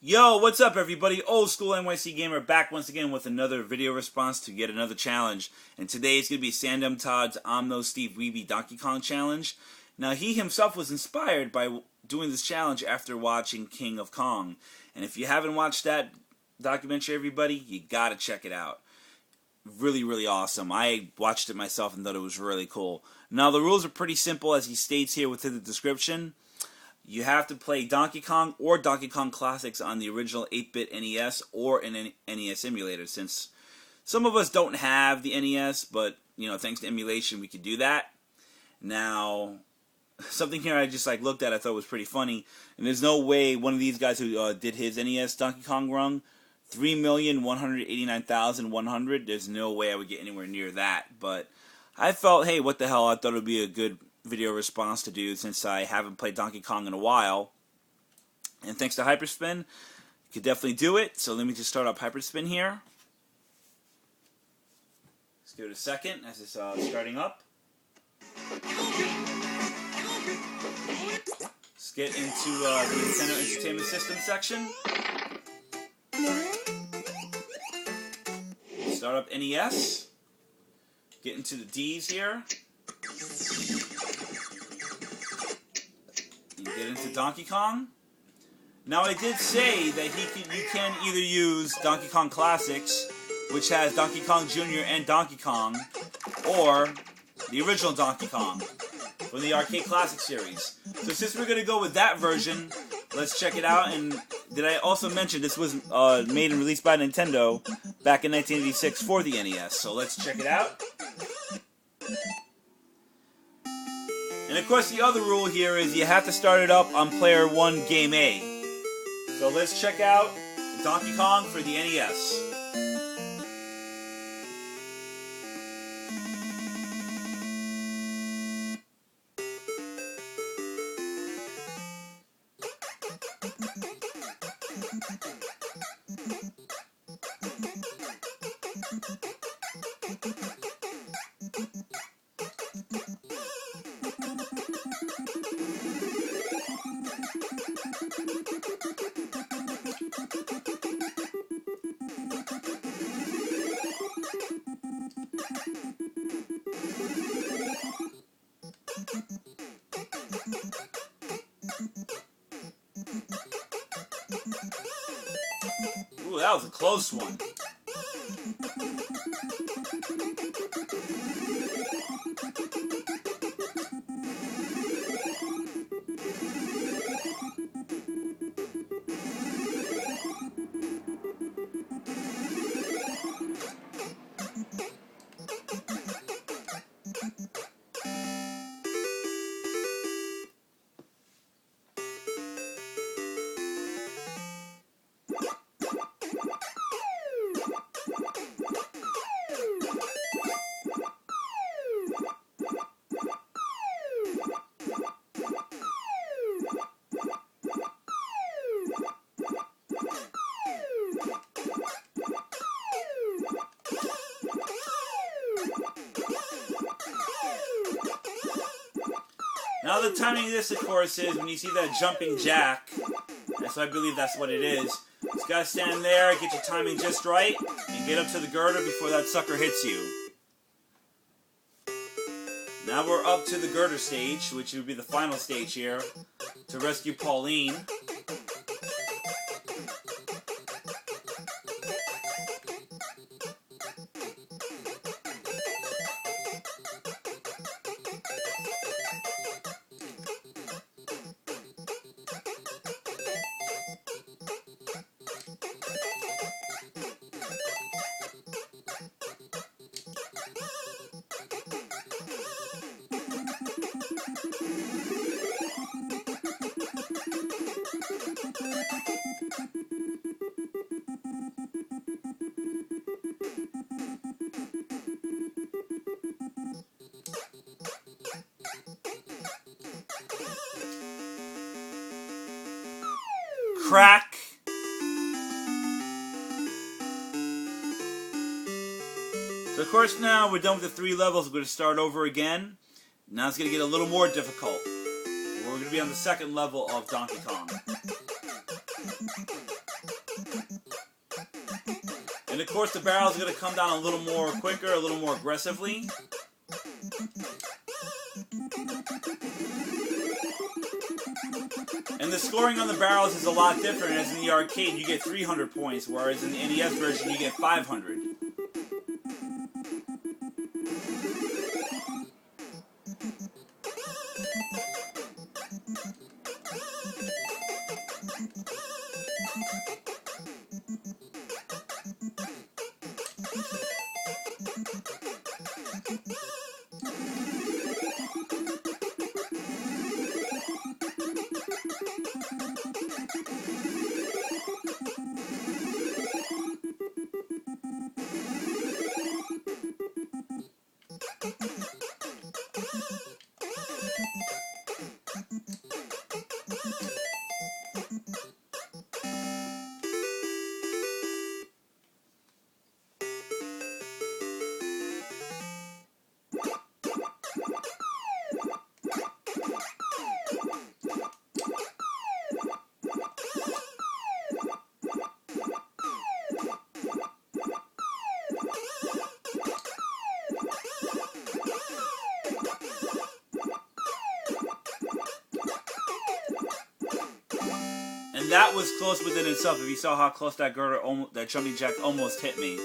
Yo, what's up everybody? Old School NYCGamer back once again with another video response to yet another challenge. And today it's going to be Sandamtod's Steve Wiebe Donkey Kong challenge. Now he himself was inspired by doing this challenge after watching King of Kong. And if you haven't watched that documentary, everybody, you gotta check it out. Really, really awesome. I watched it myself and thought it was really cool. Now the rules are pretty simple as he states here within the description. You have to play Donkey Kong or Donkey Kong Classics on the original 8-bit NES or an NES emulator, since some of us don't have the NES, but you know, thanks to emulation we could do that. Now, something here I just looked at I thought was pretty funny, and there's no way one of these guys who did his NES Donkey Kong run, 3,189,100, there's no way I would get anywhere near that, but I felt, hey, what the hell, I thought it would be a good video response to do since I haven't played Donkey Kong in a while. And thanks to Hyperspin, you could definitely do it. So let me just start up Hyperspin here. Let's give it a second as it's starting up. Let's get into the Nintendo Entertainment System section. Start up NES. Get into the D's here. Get into Donkey Kong. Now I did say that you can either use Donkey Kong Classics, which has Donkey Kong Jr. and Donkey Kong, or the original Donkey Kong from the Arcade Classic series. So since we're going to go with that version, let's check it out. And did I also mention this was made and released by Nintendo back in 1986 for the NES. So let's check it out. And of course the other rule here is you have to start it up on player 1 game A. So let's check out Donkey Kong for the NES. Ooh, that was a close one. Now the timing of this, of course, is when you see that jumping jack. So I believe that's what it is. Just gotta stand there, get your timing just right, and get up to the girder before that sucker hits you. Now we're up to the girder stage, which would be the final stage here, to rescue Pauline. Crack. So of course now we're done with the 3 levels. We're going to start over again. Now it's going to get a little more difficult. We're going to be on the 2nd level of Donkey Kong. And of course the barrel is going to come down a little more quicker, a little more aggressively. And the scoring on the barrels is a lot different. As in the arcade, you get 300 points, whereas in the NES version, you get 500. And that was close within itself. If you saw how close that girder, that jumping jack almost hit me.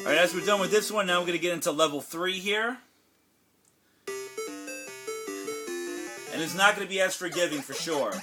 Alright, as we're done with this one, now we're going to get into level 3 here. And it's not going to be as forgiving for sure.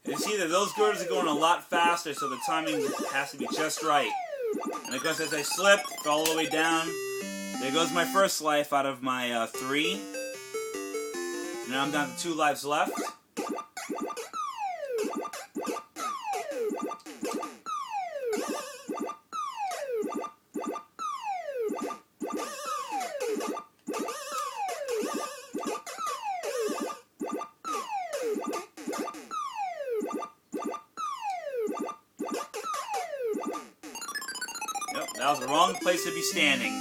You see that those girders are going a lot faster, so the timing has to be just right. And of course, as I slipped, fell all the way down. There goes my first life out of my 3. Now I'm down to 2 lives left. Yep, that was the wrong place to be standing.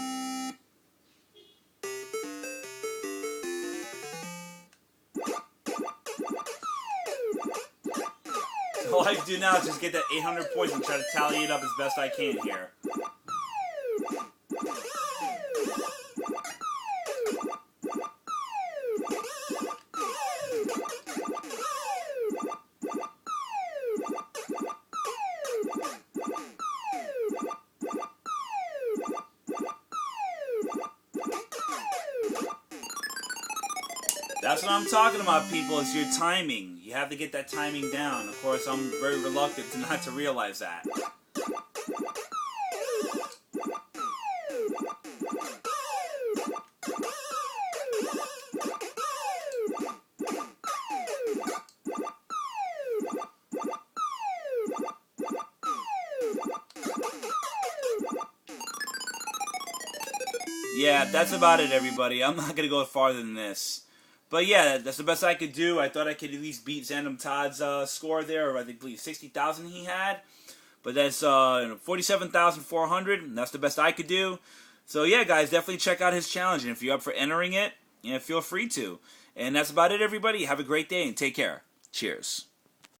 So all I have to do now is just get that 800 points and try to tally it up as best I can here. That That's what I'm talking about, people, is your timing. You have to get that timing down. Of course, I'm very reluctant to not to realize that. Yeah, that's about it, everybody. I'm not going to go farther than this. But yeah, that's the best I could do. I thought I could at least beat Sandamtod's score there, or I believe 60,000 he had. But that's 47,400, and that's the best I could do. So yeah, guys, definitely check out his challenge. And if you're up for entering it, feel free to. And that's about it, everybody. Have a great day, and take care. Cheers.